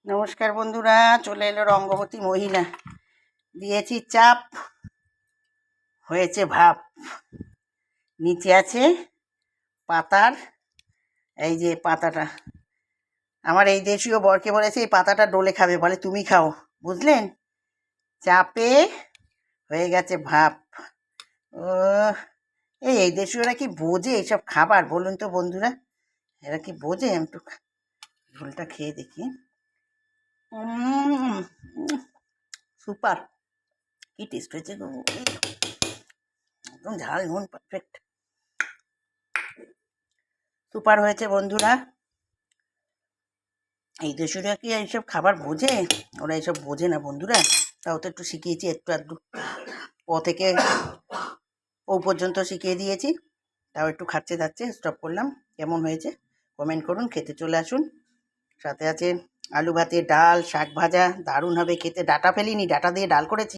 নমস্কার বন্ধুরা, চলে এলো রঙ্গবতী মহিলা। দিয়েছি চাপ, হয়েছে ভাপ। নিচে আছে পাতার, এই যে পাতাটা আমার এই দেশীয় বরকে বলেছে এই পাতাটা ডলে খাবে, বলে তুমি খাও, বুঝলেন? চাপে হয়ে গেছে ভাপ। ও এই দেশীয়রা কি বোঝে এইসব খাবার, বলুন তো বন্ধুরা? এরা কি বোঝে? আমি একটু ঝোলটা খেয়ে দেখি। সুপার, কি টেস্ট হয়েছে গো, একদম ঝাল নুন পারফেক্ট, সুপার হয়েছে বন্ধুরা। এই দেশীয়রা কি এইসব খাবার বোঝে? ওরা এইসব বোঝে না বন্ধুরা। তাও তো একটু শিখিয়েছি, একটু আধটু ও থেকে ও পর্যন্ত শিখিয়ে দিয়েছি, তাও একটু খাচ্ছে যাচ্ছে। স্টপ করলাম। কেমন হয়েছে কমেন্ট করুন, খেতে চলে আসুন। সাথে আছে আলু ভাতে, ডাল, শাক ভাজা, দারুণ হবে খেতে। ডাটা ফেলিনি, ডাটা দিয়ে ডাল করেছি।